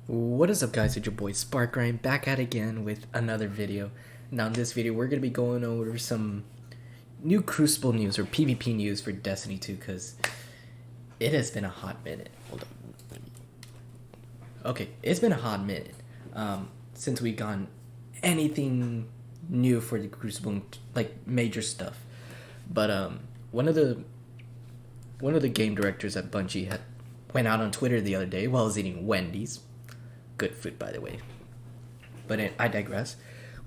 What is up, guys? It's your boy Sparkrime back at again with another video. Now in this video we're going to be going over some new Crucible news or PvP news for Destiny 2 because it has been a hot minute. Hold on. Okay, it's been a hot minute since we gotten anything new for the Crucible, like major stuff. But one of the game directors at Bungie had went out on Twitter the other day while I was eating Wendy's. Good food, by the way. But I digress.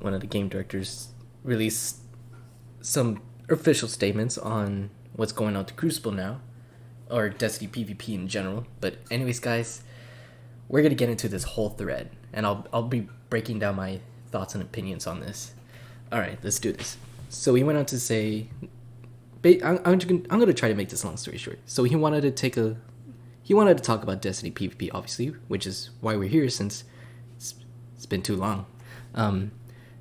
One of the game directors released some official statements on what's going on to Crucible now, or Destiny PvP in general. But anyways, guys, we're gonna get into this whole thread, and I'll be breaking down my thoughts and opinions on this. All right, let's do this. So he went on to say, I'm gonna try to make this long story short. So he wanted to talk about Destiny PvP, obviously, which is why we're here since it's been too long.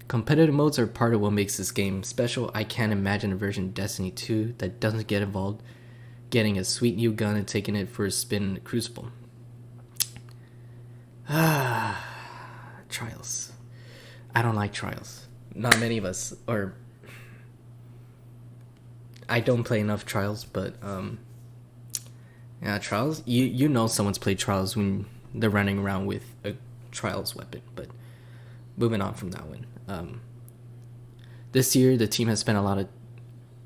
Competitive modes are part of what makes this game special. I can't imagine a version of Destiny 2 that doesn't get involved getting a sweet new gun and taking it for a spin in the Crucible. Trials. I don't like trials. Not many of us, or I don't play enough trials, but yeah, trials. You know someone's played trials when they're running around with a trials weapon. But moving on from that one. This year, the team has spent a lot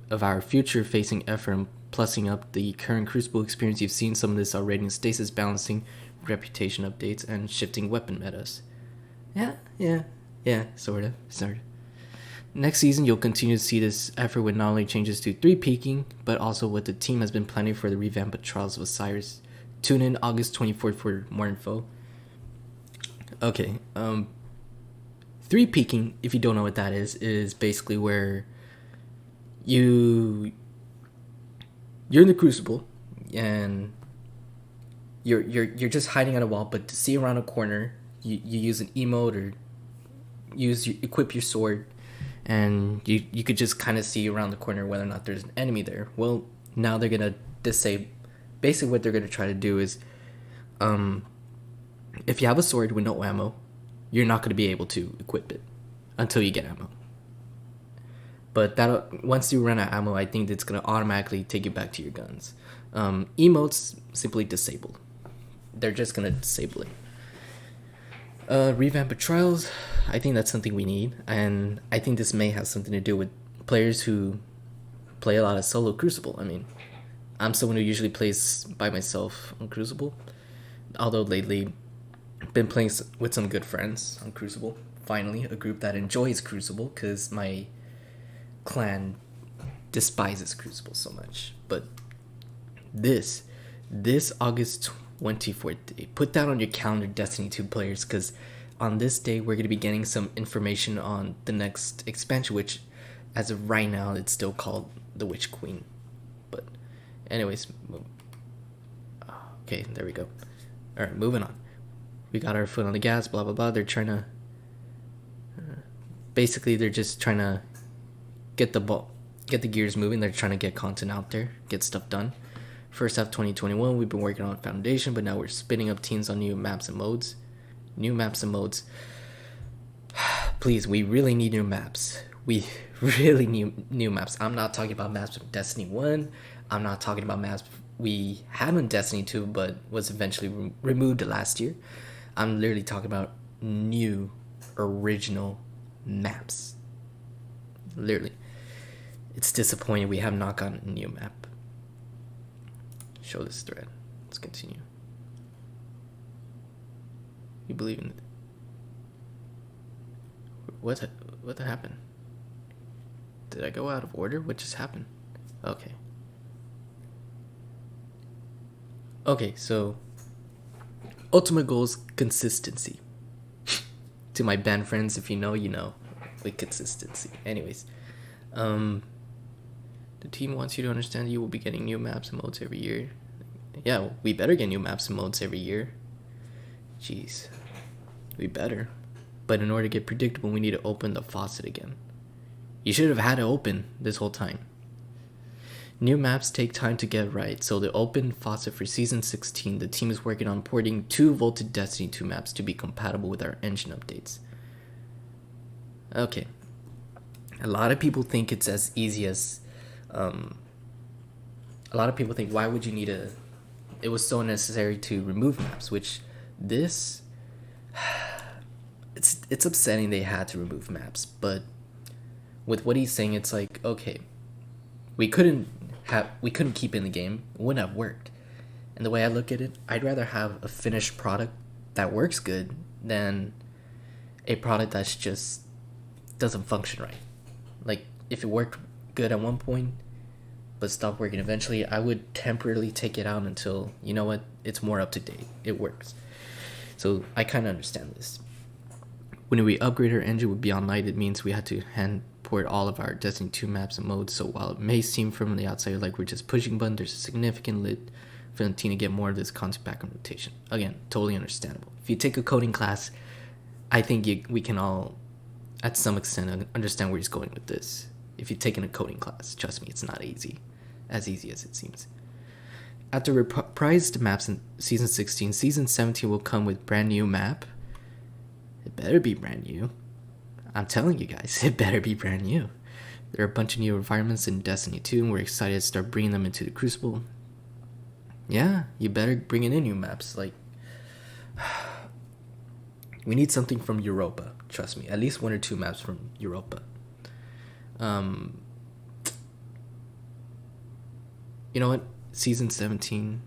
of our future-facing effort in plussing up the current Crucible experience. You've seen some of this already in stasis balancing, reputation updates, and shifting weapon metas. Yeah, sort of. Next season, you'll continue to see this effort with not only changes to 3 peaking, but also what the team has been planning for the revamp of Trials of Osiris. Tune in August 24th for more info. Okay, 3 peaking, if you don't know what that is basically where you're in the Crucible and you're just hiding at a wall, but to see around a corner, you use an emote or equip your sword. And you could just kind of see around the corner whether or not there's an enemy there. Well, now they're going to disable... Basically what they're going to try to do is... if you have a sword with no ammo, you're not going to be able to equip it until you get ammo. But once you run out of ammo, I think it's going to automatically take you back to your guns. Emotes simply disabled. They're just going to disable it. Revamp of Trials, I think that's something we need, and I think this may have something to do with players who play a lot of solo Crucible. I mean, I'm someone who usually plays by myself on Crucible, although lately I've been playing with some good friends on Crucible. Finally, a group that enjoys Crucible, because my clan despises Crucible so much. But this August 24th day. Put that on your calendar, Destiny 2 players, because on this day we're going to be getting some information on the next expansion, which as of right now it's still called the Witch Queen. But anyways, okay, there we go. Alright, moving on. We got our foot on the gas, blah blah blah. They're trying to basically they're just trying to get the gears moving. They're trying to get content out there, get stuff done. First half 2021, we've been working on Foundation, but now we're spinning up teams on new maps and modes. Please, we really need new maps. We really need new maps. I'm not talking about maps from Destiny 1. I'm not talking about maps we had in Destiny 2, but was eventually removed last year. I'm literally talking about new, original maps. Literally. It's disappointing we have not gotten a new map. Show this thread. Let's continue. You believe in it? What happened? Did I go out of order? What just happened? Okay, so ultimate goal is consistency. To my band friends, if you know, you know. With consistency. Anyways, the team wants you to understand you will be getting new maps and modes every year. Yeah, we better get new maps and modes every year. Jeez. We better. But in order to get predictable, we need to open the faucet again. You should have had it open this whole time. New maps take time to get right, so the open faucet for Season 16, the team is working on porting 2 Vaulted Destiny 2 maps to be compatible with our engine updates. Okay. A lot of people think it's as easy as... a lot of people think, why would you need a... It was so necessary to remove maps, which this... It's upsetting they had to remove maps, but with what he's saying, it's like, okay, we couldn't keep in the game. It wouldn't have worked. And the way I look at it, I'd rather have a finished product that works good than a product that's just doesn't function right. Like, if it worked good at one point but stopped working eventually, I would temporarily take it out until, you know what, it's more up to date, it works. So I kind of understand this. When we upgrade our engine with Beyond Light, it means we had to hand port all of our Destiny 2 maps and modes, so while it may seem from the outside like we're just pushing buttons, there's a significant lift for the team to get more of this content back on rotation. Again, totally understandable. If you take a coding class, I think we can all, at some extent, understand where he's going with this. If you've taken a coding class, trust me, it's not as easy as it seems. After reprised maps in Season 16, Season 17 will come with brand new map. It better be brand new. I'm telling you guys, it better be brand new. There are a bunch of new environments in Destiny 2, and we're excited to start bringing them into the Crucible. Yeah, you better bring in new maps. Like, we need something from Europa. Trust me, at least 1 or 2 maps from Europa. You know what? Season 17.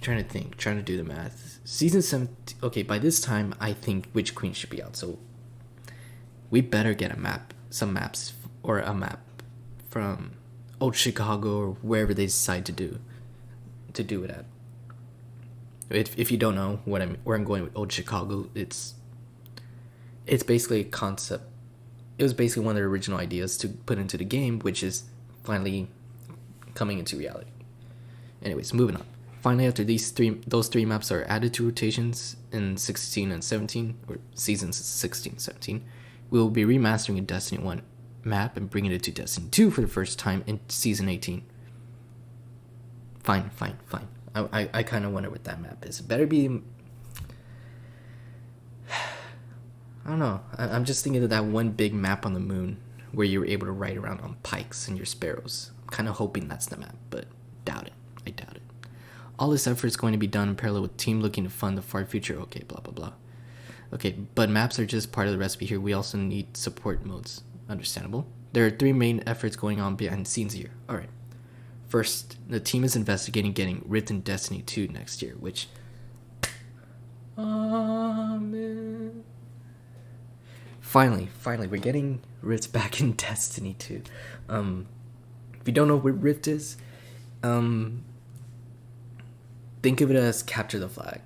Trying to do the math. Season 17. Okay, by this time, I think Witch Queen should be out. So we better get a map, some maps, or a map from Old Chicago or wherever they decide to do it at. If you don't know where I'm going with Old Chicago, it's basically a concept. It was basically one of their original ideas to put into the game, which is finally coming into reality. Anyways, moving on. Finally, after those three maps are added to rotations in 16 and 17, or seasons 16 and 17, we will be remastering a Destiny 1 map and bringing it to Destiny 2 for the first time in Season 18. Fine. I kind of wonder what that map is. It better be... I don't know. I'm just thinking of that one big map on the moon where you were able to ride around on pikes and your sparrows. I'm kind of hoping that's the map, but I doubt it. All this effort is going to be done in parallel with team looking to fund the far future. Okay, blah, blah, blah. Okay, but maps are just part of the recipe here. We also need support modes. Understandable. There are 3 main efforts going on behind the scenes here. Alright. First, the team is investigating getting Rift in Destiny 2 next year, which... man. Finally, we're getting Rift back in Destiny 2. If you don't know what Rift is, think of it as Capture the Flag.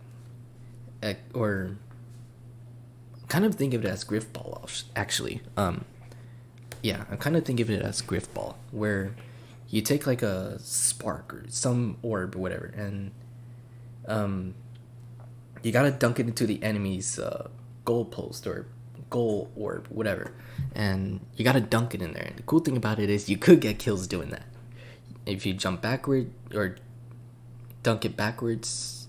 Or kind of think of it as Griffball, actually. Yeah, I kind of think of it as Griffball, where you take like a spark or some orb or whatever, and you gotta dunk it into the enemy's goal post or goal orb, whatever, and you gotta dunk it in there. And the cool thing about it is you could get kills doing that. If you jump backward or dunk it backwards,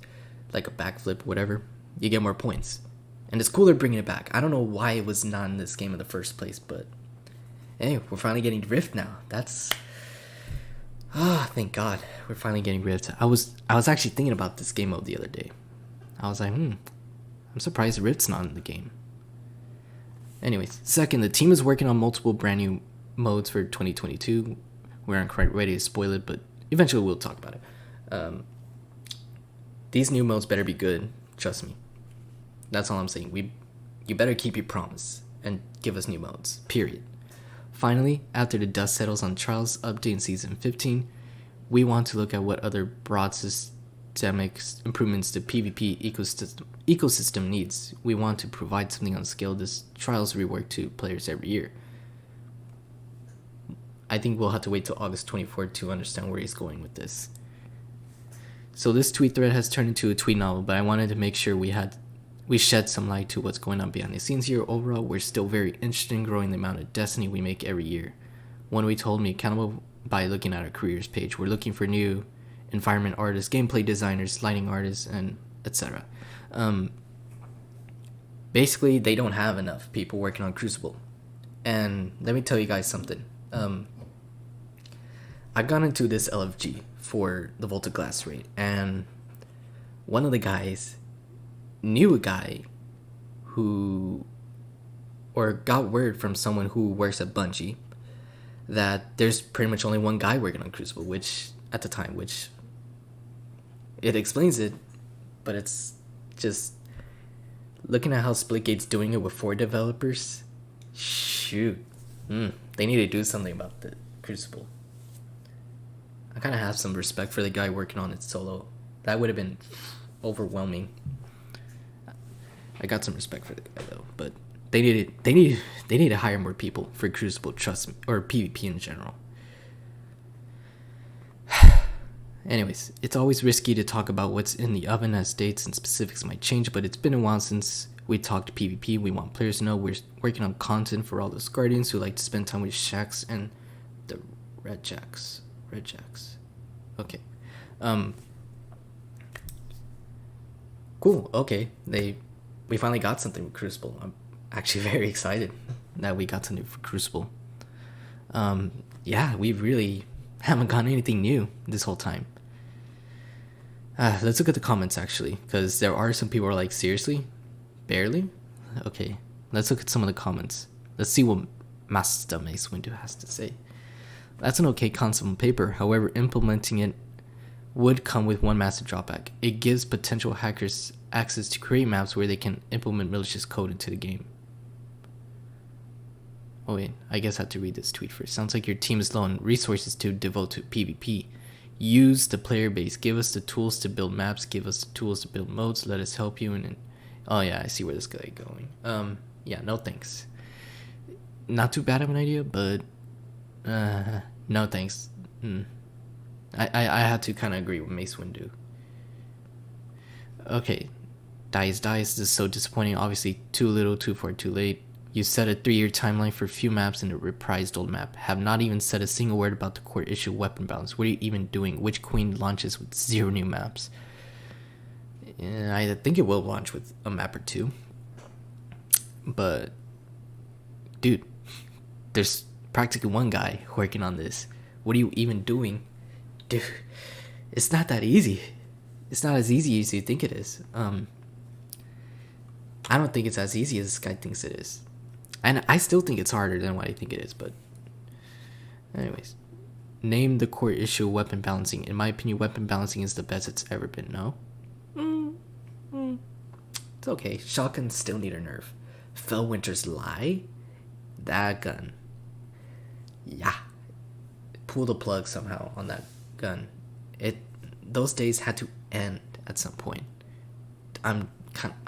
like a backflip, whatever, you get more points. And it's cool they're bringing it back. I don't know why it was not in this game in the first place, but hey, we're finally getting Rift now. That's... thank God, we're finally getting Rift. I was actually thinking about this game mode the other day. I was like, I'm surprised Rift's not in the game. Anyways, second, the team is working on multiple brand new modes for 2022. We aren't quite ready to spoil it, but eventually we'll talk about it. These new modes better be good, trust me. That's all I'm saying. You better keep your promise and give us new modes, period. Finally, after the dust settles on Trials update in Season 15, we want to look at what other broad systemic improvements the PvP ecosystem needs. We want to provide something on scale this Trials rework to players every year. I think we'll have to wait till August 24th to understand where he's going with this. So this tweet thread has turned into a tweet novel, but I wanted to make sure we we shed some light to what's going on behind the scenes here. Overall, we're still very interested in growing the amount of Destiny we make every year. One way told me accountable by looking at our careers page. We're looking for new environment artists, gameplay designers, lighting artists, and etc. Basically, they don't have enough people working on Crucible. And let me tell you guys something. I got into this LFG for the Volta Glass raid, and one of the guys knew a guy who, or got word from someone who works at Bungie, that there's pretty much only one guy working on Crucible, which at the time, which it explains it, but it's just looking at how Splitgate's doing it with 4 developers. Shoot, they need to do something about the Crucible. I kind of have some respect for the guy working on it solo. That would have been overwhelming. I got some respect for the guy though, but they need to hire more people for Crucible, trust me, or PvP in general. Anyways, it's always risky to talk about what's in the oven as dates and specifics might change, but it's been a while since we talked PvP. We want players to know we're working on content for all those Guardians who like to spend time with Shax and the Red Jacks. Okay. Cool. Okay. We finally got something with Crucible. I'm actually very excited that we got something for Crucible. Yeah, we really haven't gotten anything new this whole time. Let's look at the comments actually, because there are some people who are like, seriously? Barely? Okay. Let's look at some of the comments. Let's see what Master Mace Windu has to say. That's an okay concept on paper, however, implementing it would come with one massive drawback. It gives potential hackers access to create maps where they can implement malicious code into the game. Oh wait, I guess I have to read this tweet first. Sounds like your team is low on resources to devote to PvP. Use the player base. Give us the tools to build maps. Give us the tools to build modes. Let us help you. And oh yeah, I see where this guy is going. Yeah, no thanks. Not too bad of an idea, but no thanks. I had to kind of agree with Mace Windu. Okay, Dice. This is so disappointing. Obviously, too little, too far, too late. You set a 3-year timeline for a few maps and a reprised old map. Have not even said a single word about the core issue weapon balance. What are you even doing? Which queen launches with 0 new maps? I think it will launch with a map or 2. But, dude, there's practically one guy working on this. What are you even doing? Dude, it's not that easy. It's not as easy as you think it is. I don't think it's as easy as this guy thinks it is. And I still think it's harder than what I think it is, but anyways. Name the core issue of weapon balancing. In my opinion, weapon balancing is the best it's ever been, no? It's okay. Shotguns still need a nerf. Fellwinter's Lie? That gun. Yeah. Pull the plug somehow on that gun. Those days had to end at some point. I'm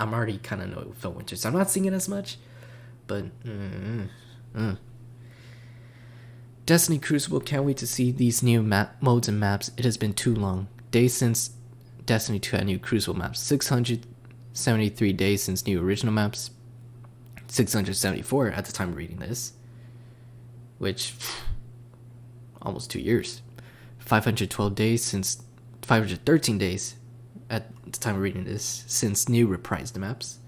already kind of annoyed with Fellwinter, so I'm not singing as much. But Destiny Crucible, can't wait to see these new modes and maps. It has been too long. Days since Destiny 2 had new Crucible maps. 673 days since new original maps. 674 at the time of reading this. Which, almost 2 years. 512 days since 513 days at the time of reading this since new reprised maps.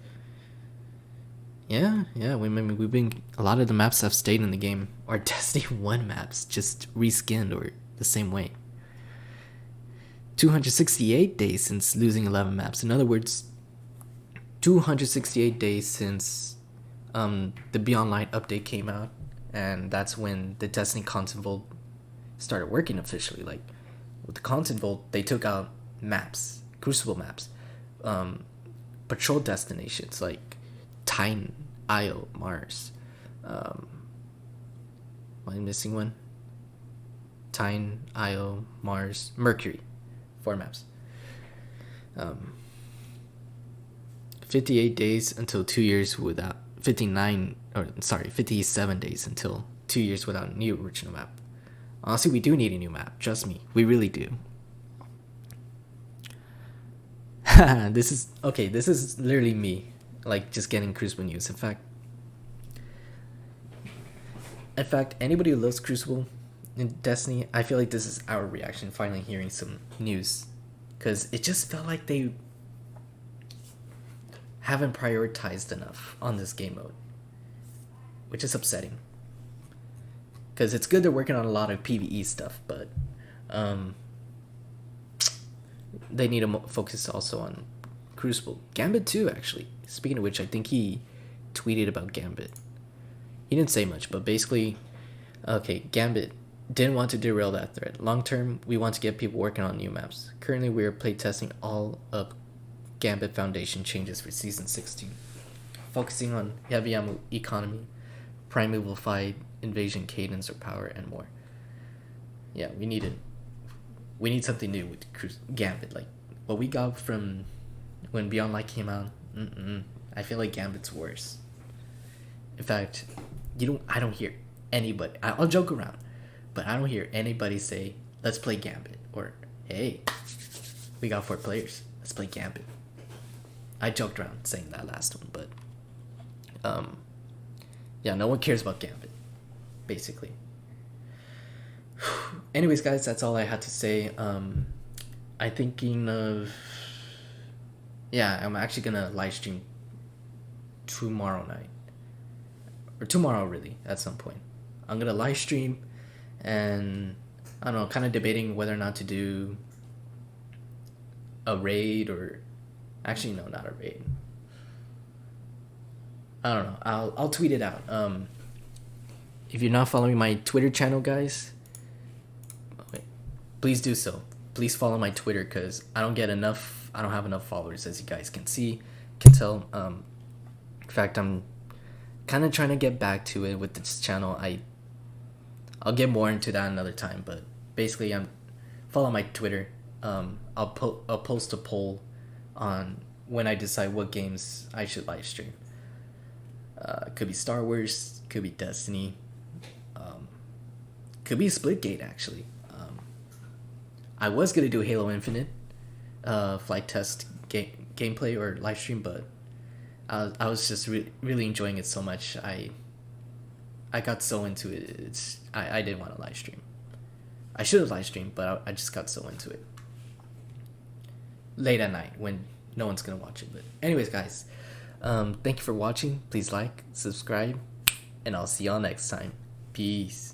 Yeah, we've been, a lot of the maps have stayed in the game are Destiny 1 maps, just reskinned or the same way. 268 days since losing 11 maps. In other words, 268 days since the Beyond Light update came out, and that's when the Destiny Content Vault started working officially. Like, with the Content Vault, they took out maps, Crucible maps, patrol destinations like Titan, Io, Mars. Am I missing one? Titan, Io, Mars, Mercury. 4 maps. 58 days until 2 years without 57 days until 2 years without a new original map. Honestly, we do need a new map. Trust me, we really do. This is literally me like just getting Crucible news. In fact, anybody who loves Crucible in Destiny, I feel like this is our reaction finally hearing some news, because it just felt like they haven't prioritized enough on this game mode, which is upsetting. Because it's good they're working on a lot of PvE stuff, but they need to focus also on Crucible. Gambit too, actually. Speaking of which, I think he tweeted about Gambit. He didn't say much, but basically, okay, Gambit didn't want to derail that thread. Long term, we want to get people working on new maps. Currently, we are playtesting all of Gambit Foundation changes for Season 16. Focusing on heavy ammo economy, primeval fight, invasion cadence or power, and more. Yeah, we need something new with Gambit. Like what we got from when Beyond Light came out. I feel like Gambit's worse. In fact, I don't hear anybody. I'll joke around, but I don't hear anybody say, "Let's play Gambit," or "Hey, we got 4 players. Let's play Gambit." I joked around saying that last one, but yeah, no one cares about Gambit, basically. Anyways, guys, that's all I had to say. I'm thinking of, yeah, I'm actually gonna live stream tomorrow night, or tomorrow really, at some point. I'm gonna live stream, and I don't know, kind of debating whether or not to do a raid, or actually no, not a raid. I don't know. I'll tweet it out. If you're not following my Twitter channel, guys, please do so. Please follow my Twitter, because I don't have enough followers, as you guys can tell. In fact, I'm kind of trying to get back to it with this channel. I'll get more into that another time, but basically, follow my Twitter. I'll post a poll on when I decide what games I should live stream. Could be Star Wars, could be Destiny, could be Splitgate, actually. I was gonna do Halo Infinite flight test gameplay or live stream, but I was just really enjoying it so much. I got so into it. I didn't want to live stream. I should have live streamed, but I just got so into it late at night when no one's gonna watch it. But anyways, guys, thank you for watching. Please like, subscribe, and I'll see y'all next time. Peace.